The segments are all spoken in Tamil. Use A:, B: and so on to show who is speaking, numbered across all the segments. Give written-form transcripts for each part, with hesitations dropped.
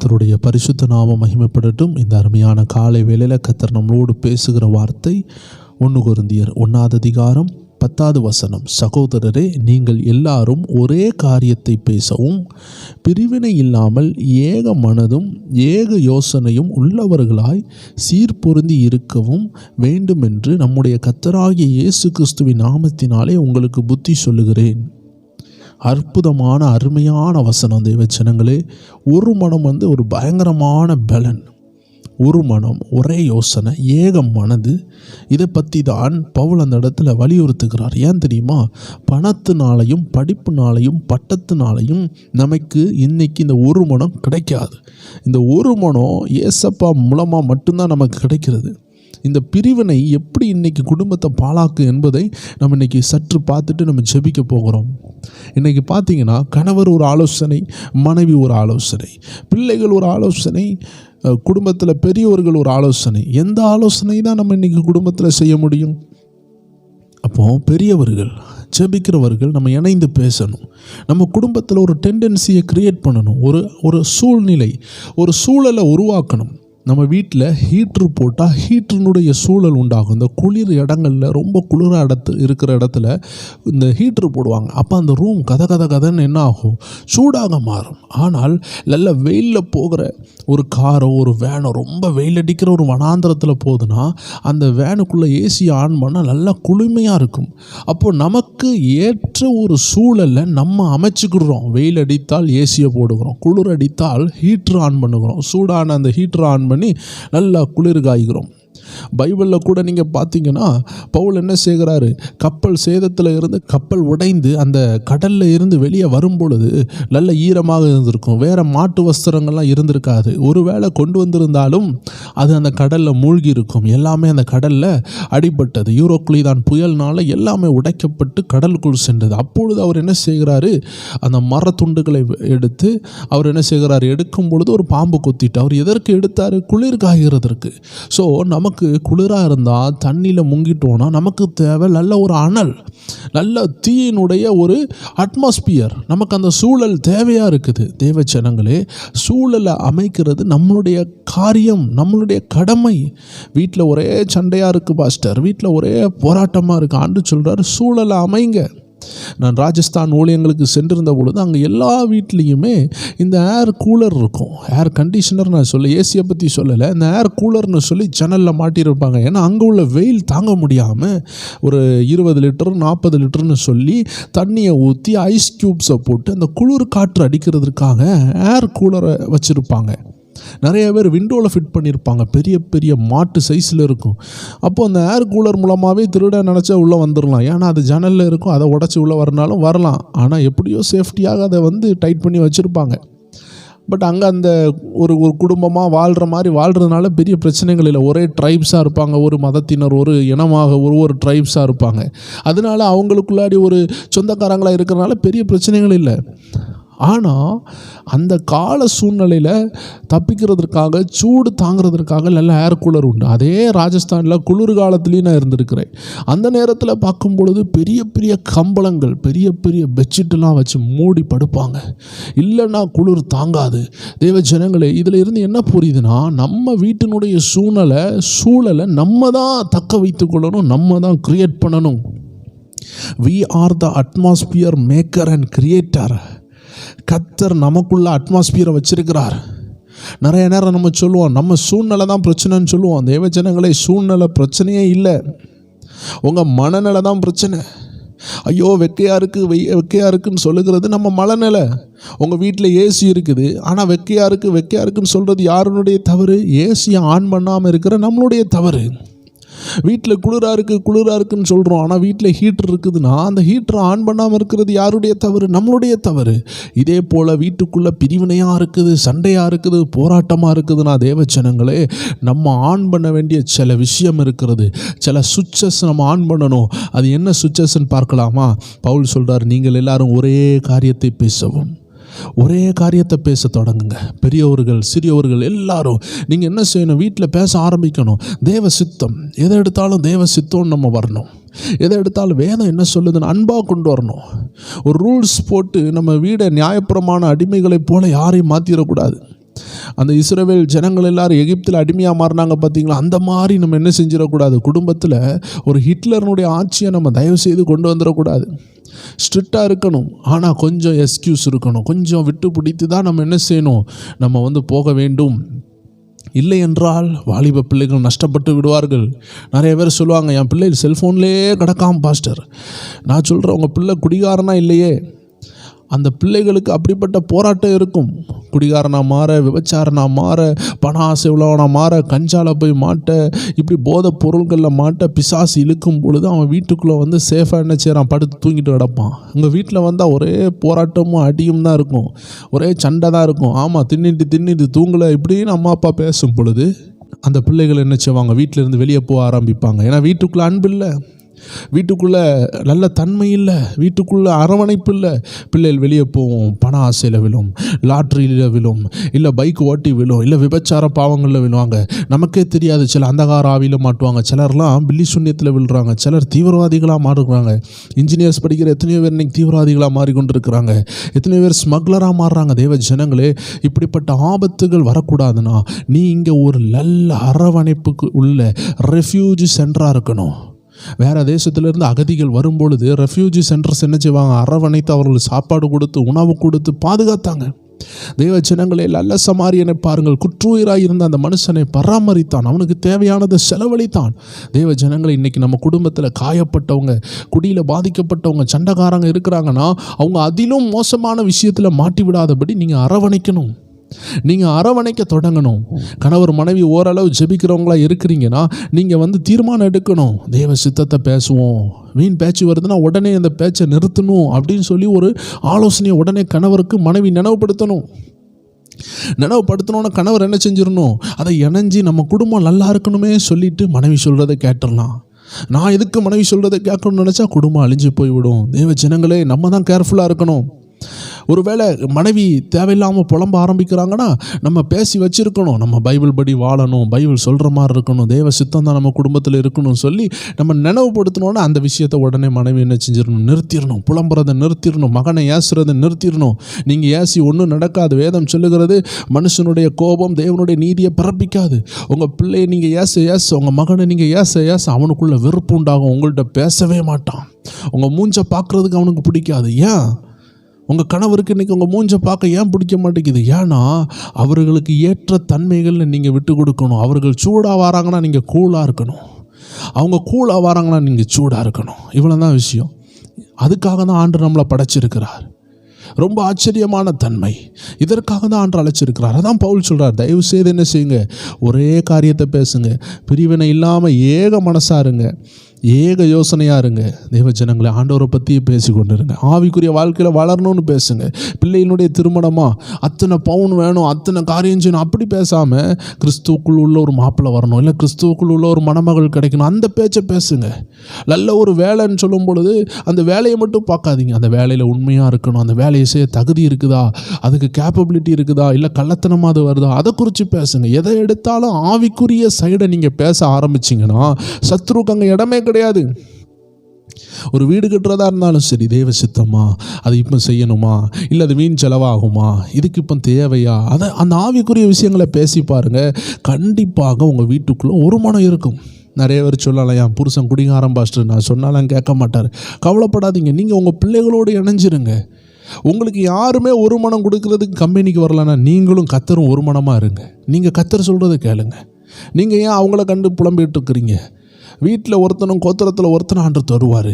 A: கர்த்தருடைய பரிசுத்த நாமம் மகிமைப்படட்டும். இந்த அருமையான காலை வேளையில் கர்த்தர் நம்மளோடு பேசுகிற வார்த்தை 1 கொரிந்தியர் 1:10 சகோதரரே, நீங்கள் எல்லாரும் ஒரே காரியத்தை பேசவும் பிரிவினை இல்லாமல் ஏக மனதும் ஏக யோசனையும் உள்ளவர்களாய் சீர்பொருந்தி இருக்கவும் வேண்டுமென்று நம்முடைய கர்த்தராகிய இயேசு கிறிஸ்துவின் நாமத்தினாலே உங்களுக்கு புத்தி சொல்லுகிறேன். அற்புதமான அருமையான வசனம் தேவச்சனங்களே. ஒரு மனம் ஒரு பயங்கரமான பலன். ஒரு மனம், ஒரே யோசனை, ஏக மனது. இதை பற்றி தான் பவுல் அந்த இடத்துல வலியுறுத்துகிறார். ஏன் தெரியுமா? பணத்தினாலையும் படிப்புனாலையும் பட்டத்தினாலையும் நமக்கு இன்னைக்கு இந்த ஒரு மனம் கிடைக்காது. இந்த ஒரு மனம் ஏசப்பா மூலமாக மட்டும்தான் நமக்கு கிடைக்கிறது. இந்த பிரிவினை எப்படி இன்றைக்கி குடும்பத்தை பாழாக்கு என்பதை நம்ம இன்றைக்கி சற்று பார்த்துட்டு நம்ம ஜெபிக்க போகிறோம். இன்றைக்கி பார்த்திங்கன்னா கணவர் ஒரு ஆலோசனை, மனைவி ஒரு ஆலோசனை, பிள்ளைகள் ஒரு ஆலோசனை, குடும்பத்தில் பெரியவர்கள் ஒரு ஆலோசனை. எந்த ஆலோசனை தான் நம்ம இன்றைக்கி குடும்பத்தில் செய்ய முடியும்? அப்போது பெரியவர்கள், ஜெபிக்கிறவர்கள் நம்ம இணைந்து பேசணும். நம்ம குடும்பத்தில் ஒரு டெண்டன்சியை க்ரியேட் பண்ணணும். ஒரு சூழ்நிலை, ஒரு சூழலை உருவாக்கணும். நம்ம வீட்டில் ஹீட்ரு போட்டால் ஹீட்டருனுடைய சூழல் உண்டாகும். இந்த குளிர் இடங்களில், ரொம்ப குளிராக இருக்கிற இடத்துல இந்த ஹீட்ரு போடுவாங்க. அப்போ அந்த ரூம் கதன்னு என்ன ஆகும்? சூடாக மாறும். ஆனால் நல்ல வெயிலில் போகிற ஒரு காரோ ஒரு வேனோ, ரொம்ப வெயில் அடிக்கிற ஒரு வனாந்திரத்தில் போகுதுன்னா அந்த வேனுக்குள்ளே ஏசி ஆன் பண்ணால் நல்லா குளுமையாக இருக்கும். அப்போது நமக்கு ஏற்ற ஒரு சூழலை நம்ம அமைச்சுக்கிறோம். வெயில் அடித்தால் ஏசியை போடுகிறோம், குளிர் அடித்தால் ஹீட்ரு ஆன் பண்ணுகிறோம். சூடான அந்த ஹீட்ரு ஆன் பண்ணி நல்லா குளிர் காய்கிறோம். பைபிளில் கூட நீங்கள் பார்த்தீங்கன்னா பவுல் என்ன செய்கிறாரு? கப்பல் சேதத்தில் இருந்து, கப்பல் உடைந்து அந்த கடலில் இருந்து வெளியே வரும் பொழுது நல்ல ஈரமாக இருந்திருக்கும். வேறு மாட்டு வஸ்திரங்கள்லாம் இருந்திருக்காது. ஒருவேளை கொண்டு வந்திருந்தாலும் அது அந்த கடலில் மூழ்கி இருக்கும். எல்லாமே அந்த கடலில் அடிபட்டது. யூரோக்ளிதான் புயல்னால எல்லாமே உடைக்கப்பட்டு கடலுக்குள் சென்றது. அப்பொழுது அவர் என்ன செய்கிறாரு? அந்த மரத்துண்டுகளை எடுத்து அவர் என்ன செய்கிறார்? எடுக்கும் பொழுது ஒரு பாம்பு கொத்திட்டு. அவர் எதற்கு எடுத்தார்? குளிர் காய்கிறதற்கு. ஸோ நமக்கு குளிராக இருந்தால், தண்ணியில் முங்கிட்டோன்னா நமக்கு தேவை நல்ல ஒரு அனல், நல்ல தீயினுடைய ஒரு அட்மாஸ்பியர். நமக்கு அந்த சூழல் தேவையாக இருக்குது. தேவச்சனங்களே, சூழலை அமைக்கிறது நம்மளுடைய காரியம், நம்மளுடைய கடமை. வீட்டில் ஒரே சண்டையாக இருக்குது பாஸ்டர், வீட்டில் ஒரே போராட்டமாக இருக்குது. ஆண்டு சொல்கிறார், சூழலை அமைங்க. நான் ராஜஸ்தான் ஊழியங்களுக்கு சென்றிருந்த பொழுது அங்கே எல்லா வீட்லேயுமே இந்த ஏர் கூலர் இருக்கும். ஏர் கண்டிஷனர் நான் சொல்ல, ஏசியை பற்றி சொல்லலை, இந்த ஏர் கூலர்னு சொல்லி ஜன்னலில் மாட்டியிருப்பாங்க. ஏன்னா அங்கே உள்ள வெயில் தாங்க முடியாமல் ஒரு 20 லிட்டர் 40 லிட்டர்னு சொல்லி தண்ணியை ஊற்றி ஐஸ் க்யூப்ஸை போட்டு அந்த குளிர் காற்று அடிக்கிறதுக்காக ஏர் கூலரை வச்சுருப்பாங்க. நிறைய பேர் விண்டோவில் ஃபிட் பண்ணியிருப்பாங்க. பெரிய பெரிய மாட்டு சைஸில் இருக்கும். அப்போது அந்த ஏர் கூலர் மூலமாகவே திருட நினச்சா உள்ளே வந்துடலாம். ஏன்னா அது ஜன்னலில் இருக்கும், அதை உடச்சி உள்ளே வரனாலும் வரலாம். ஆனால் எப்படியோ சேஃப்டியாக அதை டைட் பண்ணி வச்சுருப்பாங்க. பட் அங்கே அந்த ஒரு குடும்பமாக வாழ்கிற மாதிரி வாழ்கிறதுனால பெரிய பிரச்சனைகள் இல்லை. ஒரே ட்ரைப்ஸாக இருப்பாங்க, ஒரு மதத்தினர், ஒரு இனமாக ஒரு ட்ரைப்ஸாக இருப்பாங்க. அதனால அவங்களுக்குள்ளாடி ஒரு சொந்தக்காரங்களாக இருக்கிறனால பெரிய பிரச்சனைகள் இல்லை. ஆனால் அந்த கால சூழ்நிலையில் தப்பிக்கிறதுக்காக, சூடு தாங்கிறதுக்காக நல்ல ஏர் கூலர் உண்டு. அதே ராஜஸ்தானில் குளிர் காலத்துலேயும் நான் இருந்திருக்கிறேன். அந்த நேரத்தில் பார்க்கும் பொழுது பெரிய பெரிய கம்பளங்கள், பெரிய பெரிய பெட்ஷீட்டெல்லாம் வச்சு மூடி படுப்பாங்க. இல்லைன்னா குளிர் தாங்காது. தேவ ஜனங்களே, இதில் இருந்து என்ன புரியுதுன்னா, நம்ம வீட்டினுடைய சூழலை நம்ம தான் தக்க வைத்து கொள்ளணும், நம்ம தான் கிரியேட் பண்ணணும். We are the atmosphere maker and creator. கர்த்தர் நமக்குள்ள அட்மாஸ்பியரை வச்சிருக்கிறார். நிறைய நேரம் நம்ம சொல்லுவோம், நம்ம சூழ்நிலை தான் பிரச்சனைன்னு சொல்லுவோம். தேவஜனங்களே, சூழ்நிலை பிரச்சனையே இல்லை, உங்கள் மனநிலை தான் பிரச்சனை. ஐயோ வெக்கையாக இருக்குன்னு சொல்லுகிறது நம்ம மனநிலை. உங்கள் வீட்டில் ஏசி இருக்குது, ஆனால் வெக்கையாக இருக்குன்னு சொல்கிறது யாருடைய தவறு? ஏசியை ஆன் பண்ணாமல் இருக்கிற நம்மளுடைய தவறு. வீட்டில் குளிராக இருக்குன்னு சொல்கிறோம், ஆனால் வீட்டில் ஹீட்டர் இருக்குதுன்னா அந்த ஹீட்டரை ஆன் பண்ணாமல் இருக்கிறது யாருடைய தவறு? நம்மளுடைய தவறு. இதே போல் வீட்டுக்குள்ளே பிரிவினையாக இருக்குது, சண்டையாக இருக்குது, போராட்டமாக இருக்குதுன்னா தேவச்சனங்களே, நம்ம ஆன் பண்ண வேண்டிய சில விஷயம் இருக்கிறது. சில சுவிட்சஸ் நம்ம ஆன் பண்ணணும். அது என்ன சுவிட்சஸ்ன்னு பார்க்கலாமா? பவுல் சொல்கிறார், நீங்கள் எல்லாரும் ஒரே காரியத்தை பேசவும். ஒரே காரியத்தை பேச தொடங்குங்க. பெரியவர்கள் சிறியவர்கள் எல்லாரும் நீங்கள் என்ன செய்யணும்? வீட்டில் பேச ஆரம்பிக்கணும். தேவ சித்தம், எதை எடுத்தாலும் தேவ சித்தம்னு நம்ம வரணும். எதை எடுத்தாலும் வேதம் என்ன சொல்லுதுன்னு அன்பாக கொண்டு வரணும். ஒரு ரூல்ஸ் போட்டு நம்ம வீடை நியாயப்பிரமாண அடிமைகளைப் போல யாரையும் மாற்றிடக்கூடாது. அந்த இஸ்ரவேல் ஜனங்கள் எல்லாரும் எகிப்தில் அடிமையாக மாறினாங்க பார்த்தீங்களா, அந்த மாதிரி நம்ம என்ன செஞ்சிடக்கூடாது. குடும்பத்தில் ஒரு ஹிட்லர்னுடைய ஆட்சியை நம்ம தயவு செய்து கொண்டு வந்துடக்கூடாது. ஸ்ட்ரிக்டாக இருக்கணும், ஆனால் கொஞ்சம் எக்ஸ்கியூஸ் இருக்கணும். கொஞ்சம் விட்டு பிடித்து தான் நம்ம என்ன செய்யணும், நம்ம போக வேண்டும். இல்லை என்றால் வாலிப பிள்ளைகள் நஷ்டப்பட்டு விடுவார்கள். நிறைய பேர் சொல்லுவாங்க, என் பிள்ளை செல்ஃபோன்லேயே கிடக்காம பாஸ்டர். நான் சொல்கிறேன், உங்கள் பிள்ளை குடிகாரனா இல்லையே, அந்த பிள்ளைகளுக்கு அப்படிப்பட்ட போராட்டம் இருக்கும். குடிகாரனா மாற, விபச்சாரனா மாற, பண ஆசை உள்ளவனா மாற, கஞ்சால போய் மாட்ட, இப்படி போதை பொருள்களில் மாட்ட பிசாசு இழுக்கும் பொழுது அவன் வீட்டுக்குள்ளே சேஃபாக என்ன செய்கிறான், படுத்து தூங்கிட்டு கிடப்பான். உங்கள் வீட்டில் வந்தால் ஒரே போராட்டமும் அடியும் தான் இருக்கும், ஒரே சண்டை தான் இருக்கும். ஆமாம், தின்னிட்டு தூங்கலை இப்படின்னு அம்மா அப்பா பேசும் பொழுது அந்த பிள்ளைகள் என்ன செய்வாங்க, வீட்டிலேருந்து வெளியே போக ஆரம்பிப்பாங்க. ஏன்னா வீட்டுக்குள்ளே அன்பு இல்லை, வீட்டுக்குள்ளே நல்ல தன்மை இல்லை, வீட்டுக்குள்ளே அரவணைப்பு இல்லை. பிள்ளைகள் வெளியே போவோம், பண ஆசையில் விழும், லாட்ரியில் விழும், இல்லை பைக் ஓட்டி விழும், இல்லை விபச்சார பாவங்களில் விழுவாங்க. நமக்கே தெரியாது. சில அந்தகார ஆவியில் மாட்டுவாங்க, சிலர்லாம் பில்லி சூன்யத்தில் விழுறாங்க, சிலர் தீவிரவாதிகளாக மாறுறாங்க. இன்ஜினியர்ஸ் படிக்கிற எத்தனையோ பேர் இன்றைக்கி தீவிரவாதிகளாக மாறிக்கொண்டிருக்கிறாங்க. எத்தனையோ பேர் ஸ்மக்லராக மாறுறாங்க. தேவ ஜனங்களே, இப்படிப்பட்ட ஆபத்துகள் வரக்கூடாதுன்னா நீ இங்கே ஒரு நல்ல அரவணைப்புக்கு உள்ள ரெஃப்யூஜி சென்டராக இருக்கணும். வேறு தேசத்திலிருந்து அகதிகள் வரும்பொழுது ரெஃப்யூஜி சென்டர்ஸ் என்ன செய்வாங்க, அரவணைத்து அவர்களுக்கு சாப்பாடு கொடுத்து உணவு கொடுத்து பாதுகாத்தாங்க. தேவ ஜனங்களே, நல்ல சமாரியனை பாருங்கள், குற்றுயிராக இருந்த அந்த மனுஷனை பராமரித்தான், அவனுக்கு தேவையானதை செலவழித்தான். தேவ ஜனங்களை, இன்றைக்கி நம்ம குடும்பத்தில் காயப்பட்டவங்க, குடியில் பாதிக்கப்பட்டவங்க, சண்டைக்காரங்க இருக்கிறாங்கன்னா அவங்க அதிலும் மோசமான விஷயத்தில் மாட்டி விடாதபடி நீங்கள் அரவணைக்கணும். நீங்கள் அரவணைக்க தொடங்கணும். கணவர் மனைவி ஓரளவு ஜெபிக்கிறவங்களா இருக்கிறீங்கன்னா நீங்கள் தீர்மானம் எடுக்கணும். தேவ சித்தத்தை பேசுவோம், வீண் பேச்சு வருதுன்னா உடனே அந்த பேச்சை நிறுத்தணும் அப்படின்னு சொல்லி ஒரு ஆலோசனையை உடனே கணவருக்கு மனைவி நினைவுபடுத்தணும்னா கணவர் என்ன செஞ்சிடணும், அதை இணைஞ்சி நம்ம குடும்பம் நல்லா இருக்கணுமே சொல்லிட்டு மனைவி சொல்கிறத கேட்டுடலாம். நான் எதுக்கு மனைவி சொல்கிறத கேட்கணும்னு நினச்சா குடும்பம் அழிஞ்சு போய்விடும். தேவ ஜனங்களே, நம்ம தான் கேர்ஃபுல்லாக இருக்கணும். ஒருவேளை மனைவி தேவையில்லாமல் புலம்ப ஆரம்பிக்கிறாங்கன்னா நம்ம பேசி வச்சுருக்கணும், நம்ம பைபிள் படி வாழணும், பைபிள் சொல்கிற மாதிரி இருக்கணும், தேவ சித்தம் தான் நம்ம குடும்பத்தில் இருக்கணும்னு சொல்லி நம்ம நினைவுபடுத்தணுன்னா அந்த விஷயத்தை உடனே மனைவி என்ன செஞ்சிடணும், நிறுத்திடணும். புலம்புறதை நிறுத்திடணும், மகனை ஏசுறதை நிறுத்திடணும். நீங்கள் ஏசி ஒன்றும் நடக்காது. வேதம் சொல்லுகிறது, மனுஷனுடைய கோபம் தேவனுடைய நீதியை பிறப்பிக்காது. உங்கள் பிள்ளையை நீங்கள் ஏச உங்கள் மகனை நீங்கள் ஏச அவனுக்குள்ள வெறுப்பு உண்டாகும், உங்கள்கிட்ட பேசவே மாட்டான், உங்கள் மூஞ்சை பார்க்குறதுக்கு அவனுக்கு பிடிக்காது. ஏன் உங்கள் கணவருக்கு இன்றைக்கி உங்கள் மூஞ்சை பார்க்க ஏன் பிடிக்க மாட்டேங்குது? ஏன்னா அவர்களுக்கு ஏற்ற தன்மைகள் நீங்கள் விட்டு கொடுக்கணும். அவர்கள் சூடாக வராங்கன்னா நீங்கள் கூலாக இருக்கணும், அவங்க கூலாக வராங்கன்னா நீங்கள் சூடாக இருக்கணும். இவ்வளோ தான் விஷயம். அதுக்காக தான் ஆண்டு நம்மளை படைச்சிருக்கிறார். ரொம்ப ஆச்சரியமான தன்மை. இதற்காக தான் ஆண்டு அழைச்சிருக்கிறார். அதான் பவுல் சொல்கிறார், தயவு செய்து என்ன செய்யுங்க, ஒரே காரியத்தை பேசுங்க, பிரிவினை இல்லாமல் ஏக மனசாக இருங்க, ஏக யோசனையாக இருங்க. தேவ ஜனங்களை, ஆண்டவரை பற்றியே பேசி கொண்டு இருங்க. ஆவிக்குரிய வாழ்க்கையில் வளரணும்னு பேசுங்க. பிள்ளையினுடைய திருமணமாக அத்தனை பவுன் வேணும், அத்தனை காரியம் செய்யணும் அப்படி பேசாமல் கிறிஸ்துவுக்குள் உள்ள ஒரு மாப்பிள்ளை வரணும், இல்லை கிறிஸ்துவுக்குள் உள்ள ஒரு மணமகள் கிடைக்கணும், அந்த பேச்சை பேசுங்க. நல்ல ஒரு வேலைன்னு சொல்லும் பொழுது அந்த வேலையை மட்டும் பார்க்காதீங்க, அந்த வேலையில் உண்மையாக இருக்கணும், அந்த வேலையை செய்ய தகுதி இருக்குதா, அதுக்கு கேப்பபிலிட்டி இருக்குதா, இல்லை கள்ளத்தனமாக அது வருதா, அதை குறித்து பேசுங்க. எதை எடுத்தாலும் ஆவிக்குரிய சைடை நீங்கள் பேச ஆரம்பிச்சிங்கன்னா சத்ருக்கு அங்கே இடமே கிடையாது. ஒரு வீடு கட்டுறதா இருந்தாலும் சரி, தேவ சித்தமா, அது இப்போ செய்யணுமா, இல்லை அது வீண் செலவாகுமா, இதுக்கு இப்போ தேவையா, அதை அந்த ஆவிக்குரிய விஷயங்களை பேசி பாருங்கள். கண்டிப்பாக உங்கள் வீட்டுக்குள்ளே ஒரு மனம் இருக்கும். நிறைய பேர் சொல்லலாம், என் புருஷன் குடிகாரம் பாஸ்டர், நான் சொன்னாலும் கேட்க மாட்டார். கவலைப்படாதீங்க, நீங்கள் உங்கள் பிள்ளைகளோடு இணைஞ்சிருங்க. உங்களுக்கு யாருமே ஒரு மனம் கொடுக்கறதுக்கு கம்பெனிக்கு வரலன்னா நீங்களும் கத்தரும் ஒரு மனமாக இருங்க. நீங்கள் கத்தர் சொல்கிறத கேளுங்க. நீங்கள் ஏன் அவங்கள கண்டு புலம்பிகிட்டு இருக்கிறீங்க? வீட்டில் ஒருத்தனும் கோத்திரத்தில் ஒருத்தனை ஆண்டு தருவார்.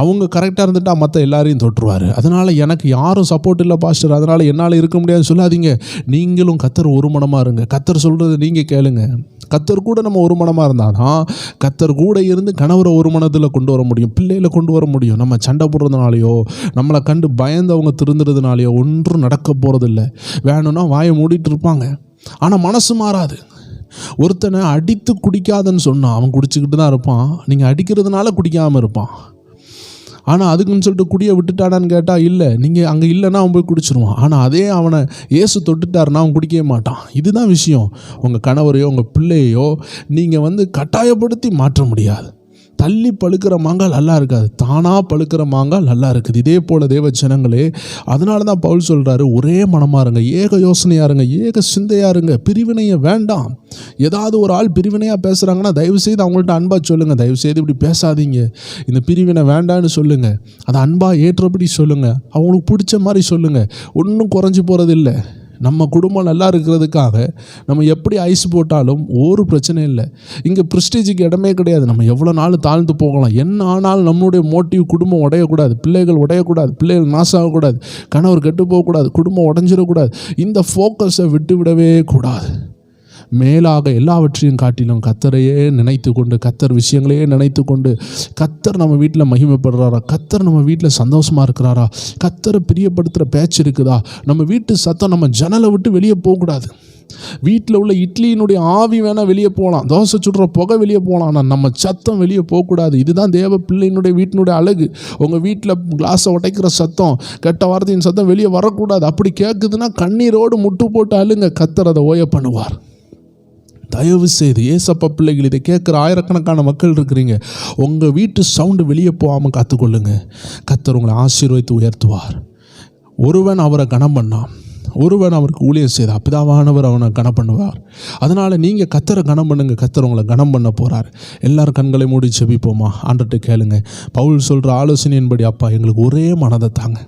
A: அவங்க கரெக்டாக இருந்துட்டால் மற்ற எல்லாரையும் தொட்டுருவார். அதனால் எனக்கு யாரும் சப்போர்ட் இல்லை பாஸ்டர், அதனால் என்னால் இருக்க முடியாதுன்னு சொல்லாதீங்க. நீங்களும் கத்தர் ஒரு மனமாக இருங்க. கத்தர் சொல்கிறது நீங்கள் கேளுங்க. கத்தர் கூட நம்ம ஒரு மனமாக இருந்தால் தான் கத்தர் கூட இருந்து கணவரை ஒரு மனத்தில் கொண்டு வர முடியும், பிள்ளைகளை கொண்டு வர முடியும். நம்ம சண்டை போடுறதுனாலையோ நம்மளை கண்டு பயந்து அவங்க திருந்துறதுனாலையோ ஒன்றும் நடக்க போகிறதில்ல. வேணும்னா வாயை மூடிட்டு இருப்பாங்க, ஆனால் மனசு மாறாது. ஒருத்தனை அடித்து குடிக்காதன்னு சொன்னான், அவன் குடிச்சிக்கிட்டு தான் இருப்பான். நீங்கள் அடிக்கிறதுனால குடிக்காமல் இருப்பான். ஆனால் அதுக்குன்னு சொல்லிட்டு குடியை விட்டுட்டாடான்னு கேட்டால் இல்லை, நீங்கள் அங்கே இல்லைன்னா அவன் போய் குடிச்சிருவான். ஆனால் அதே அவனை இயேசு தொட்டுட்டாருன்னா அவன் குடிக்கவே மாட்டான். இதுதான் விஷயம். உங்கள் கணவரையோ உங்கள் பிள்ளையோ நீங்கள் கட்டாயப்படுத்தி மாற்ற முடியாது. தள்ளி பழுக்கிற மாங்காய் நல்லா இருக்காது, தானாக பழுக்கிற மாங்காய் நல்லா இருக்குது. இதே போல் தேவ ஜனங்களே, அதனால தான் பவுல் சொல்கிறாரு, ஒரே மனமாக இருங்க, ஏக யோசனையாக இருங்க, ஏக சிந்தையாக இருங்க, பிரிவினையை வேண்டாம். ஏதாவது ஒரு ஆள் பிரிவினையாக பேசுகிறாங்கன்னா தயவுசெய்து அவங்கள்ட்ட அன்பாக சொல்லுங்கள், தயவுசெய்து இப்படி பேசாதீங்க, இந்த பிரிவினை வேண்டான்னு சொல்லுங்கள், அதை அன்பாக ஏற்றபடி சொல்லுங்கள், அவங்களுக்கு பிடிச்ச மாதிரி சொல்லுங்கள். ஒன்றும் குறைஞ்சி போகிறது இல்லை. நம்ம குடும்பம் நல்லா இருக்கிறதுக்காக நம்ம எப்படி ஐஸ் போட்டாலும் ஒரு பிரச்சனை இல்லை. இங்கே ப்ரெஸ்டீஜுக்கு இடமே கிடையாது. நம்ம எவ்வளோ நாள் தாழ்ந்து போகலாம், என்ன ஆனாலும் நம்மளுடைய மோட்டிவ் குடும்பம் உடையக்கூடாது, பிள்ளைகள் உடையக்கூடாது, பிள்ளைகள் நாசமாகக்கூடாது, கணவர் கெட்டு போகக்கூடாது, குடும்பம் உடஞ்சிடக்கூடாது. இந்த ஃபோக்கஸை விட்டுவிடவே கூடாது. மேலாக எல்லாவற்றையும் காட்டிலும் கர்த்தரையே நினைத்து கொண்டு, கர்த்தர் விஷயங்களையே நினைத்து கொண்டு, கர்த்தர் நம்ம வீட்டில் மகிமைப்படுறாரா, கர்த்தர் நம்ம வீட்டில் சந்தோஷமாக இருக்கிறாரா, கர்த்தரை பிரியப்படுத்துகிற பேச்சு இருக்குதா, நம்ம வீட்டு சத்தம் நம்ம ஜன்னலை விட்டு வெளியே போகக்கூடாது. வீட்டில் உள்ள இட்லியினுடைய ஆவி வேணால் வெளியே போகலாம், தோசை சுடுற புகை வெளியே போகலாம், ஆனால் நம்ம சத்தம் வெளியே போகக்கூடாது. இதுதான் தேவ பிள்ளையினுடைய வீட்டினுடைய அழகு. உங்கள் வீட்டில் கிளாஸை உடைக்கிற சத்தம், கெட்ட வார்த்தையின் சத்தம் வெளியே வரக்கூடாது. அப்படி கேட்குதுன்னா கண்ணீரோடு முட்டு போட்டு அழுங்க, கர்த்தர் அதை ஓய பண்ணுவார். தயவு செய்து ஏசப்பா பிள்ளைகள், இதை கேட்குற ஆயிரக்கணக்கான மக்கள் இருக்கிறீங்க, உங்கள் வீட்டு சவுண்டு வெளியே போகாமல் காத்துக்கொள்ளுங்க. கர்த்தர் உங்களை ஆசீர்வதித்து உயர்த்துவார். ஒருவன் அவரை கனம் பண்ணான், ஒருவன் அவருக்கு ஊழியம் செய்தார், பிதாவானவர் அவனை கனம் பண்ணுவார். அதனால் நீங்கள் கர்த்தரை கனம் பண்ணுங்க, கர்த்தர் உங்களை கனம் பண்ண போகிறார். எல்லாரும் கண்களை மூடி ஜெபிப்போமா? ஆண்டவர்கிட்ட கேளுங்க. பவுல் சொல்கிற ஆலோசனையின்படி, அப்பா எங்களுக்கு ஒரே மனதை தாங்க,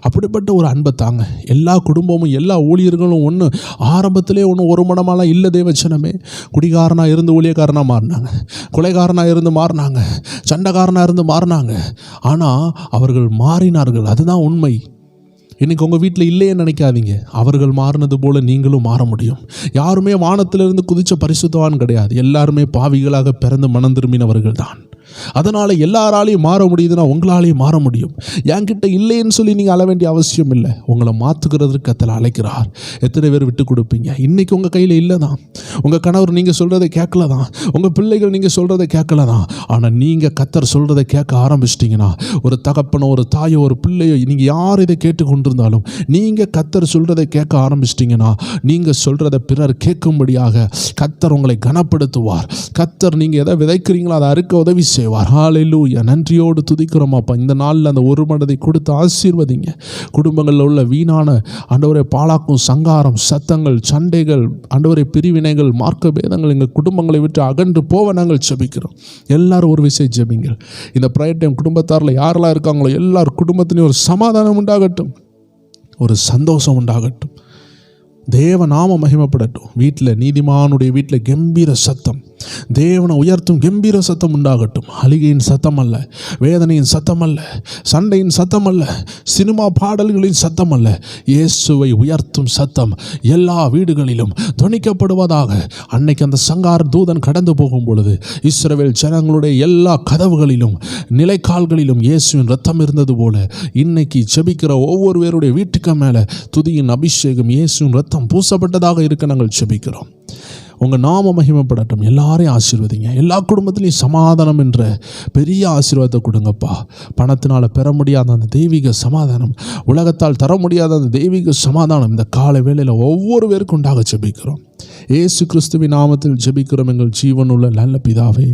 A: அப்படிப்பட்ட ஒரு அன்பை தாங்க. எல்லா குடும்பமும் எல்லா ஊழியர்களும் ஒன்று ஆரம்பத்திலே ஒரு மனமாலாம் இல்லை தேவச்சனமே. குடிகாரனாக இருந்து ஊழியக்காரனாக மாறினாங்க, கொலைகாரனாக இருந்து மாறினாங்க, சண்டைக்காரனாக இருந்து மாறினாங்க. ஆனால் அவர்கள் மாறினார்கள், அதுதான் உண்மை. இன்றைக்கி உங்கள் வீட்டில் இல்லையே நினைக்காதீங்க, அவர்கள் மாறினது போல் நீங்களும் மாற முடியும். யாருமே வானத்திலிருந்து குதித்த பரிசுத்தவான் கிடையாது, எல்லாருமே பாவிகளாக பிறந்து மனம் திரும்பினவர்கள் தான். அதனால் எல்லாராலையும் மாற முடியுதுன்னா உங்களாலேயும் மாற முடியும். என்கிட்ட இல்லைன்னு சொல்லி நீங்கள் அழ வேண்டிய அவசியம் இல்லை. உங்களை மாற்றுக்கிறதுக்கு கர்த்தர் அழைக்கிறார். எத்தனை பேர் விட்டு கொடுப்பீங்க? இன்றைக்கி உங்கள் கையில் இல்லை தான், உங்கள் கணவர் நீங்கள் சொல்கிறத கேட்கல தான், உங்கள் பிள்ளைகள் நீங்கள் சொல்கிறத கேட்கல தான். ஆனால் நீங்கள் கர்த்தர் சொல்கிறத கேட்க ஆரம்பிச்சிட்டிங்கன்னா, ஒரு தகப்பனோ ஒரு தாயோ ஒரு பிள்ளையோ, நீங்கள் யார் இதை கேட்டு கொண்டிருந்தாலும் நீங்கள் கர்த்தர் சொல்கிறத கேட்க ஆரம்பிச்சிட்டிங்கன்னா, நீங்கள் சொல்கிறத பிறர் கேட்கும்படியாக கர்த்தர் உங்களை கனப்படுத்துவார். கர்த்தர் நீங்கள் எதை விதைக்கிறீங்களோ அதை அறுக்க உதவி செய்வார். ஹல்லேலூயா. நன்றியோடு துதிக்கிறோம் அப்பா. இந்த நாளில் அந்த ஒரு மனதை கொடுத்து ஆசீர்வதிங்க. குடும்பங்களில் உள்ள வீணான ஆண்டவரை பாழாக்கும் சங்காரம், சத்தங்கள், சண்டைகள், ஆண்டவரை பிரிவினைகள், மார்க்க பேதங்கள் எங்கள் குடும்பங்களை விட்டு அகன்று போவ நாங்கள் ஜெபிக்கிறோம். எல்லாரும் ஒரு விஷயம் ஜெபிங்கள். இந்த ப்ரேயர் டைம் குடும்பத்தாரில் யாரெல்லாம் இருக்காங்களோ எல்லார் குடும்பத்திலையும் ஒரு சமாதானம் உண்டாகட்டும், ஒரு சந்தோஷம் உண்டாகட்டும், தேவ நாம மகிமைப்படட்டும். வீட்டில் நீதிமானுடைய வீட்டில் கம்பீர சத்தம், தேவனை உயர்த்தும் கம்பீர சத்தம் உண்டாகட்டும். அழுகையின் சத்தம் அல்ல, வேதனையின் சத்தம் அல்ல, சண்டையின் சத்தம் அல்ல, சினிமா பாடல்களின் சத்தம் அல்ல, இயேசுவை உயர்த்தும் சத்தம் எல்லா வீடுகளிலும் துணிக்கப்படுவதாக. அன்னைக்கு அந்த சங்கார தூதன் கடந்து போகும் பொழுது இஸ்ரவேல் ஜனங்களுடைய எல்லா கதவுகளிலும் நிலைக்கால்களிலும் இயேசுவின் ரத்தம் இருந்தது போல, இன்னைக்கு ஜெபிக்கிற ஒவ்வொருவருடைய வீட்டுக்கு மேலே துதியின் அபிஷேகம், இயேசுவின் ரத்தம் பூசப்பட்டதாக இருக்க நாங்கள் ஜெபிக்கிறோம். உங்கள் நாம மகிமைப்படட்டும். எல்லாரையும் ஆசீர்வதிங்க. எல்லா குடும்பத்திலையும் சமாதானம் என்ற பெரிய ஆசீர்வாதத்தை கொடுங்கப்பா. பணத்தினால் பெற முடியாத அந்த தெய்வீக சமாதானம், உலகத்தால் தர முடியாத அந்த தெய்வீக சமாதானம் இந்த காலை வேளையில் ஒவ்வொரு பேருக்கும் உண்டாக ஜெபிக்கிறோம். இயேசு கிறிஸ்துவின் நாமத்தில் ஜெபிக்கிறோம் எங்கள் ஜீவனுள்ள நல்ல பிதாவே.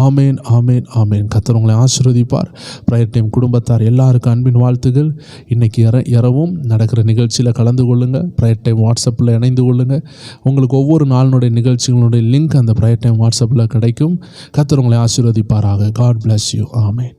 A: ஆமேன், ஆமேன், ஆமேன். கர்த்தர் உங்களை ஆசீர்வதிப்பார். ப்ரேயர் டைம் குடும்பத்தார் எல்லாருக்கும் அன்பின் வாழ்த்துகள். இன்றைக்கி இரவும் நடக்கிற நிகழ்ச்சியில் கலந்து கொள்ளுங்கள். ப்ரேயர் டைம் வாட்ஸ்அப்பில் இணைந்து கொள்ளுங்கள். உங்களுக்கு ஒவ்வொரு நாளினுடைய நிகழ்ச்சிகளுடைய லிங்க் அந்த ப்ரேயர் டைம் வாட்ஸ்அப்பில் கிடைக்கும். கர்த்தர் உங்களை ஆசீர்வதிப்பாராக. God bless you. ஆமேன்.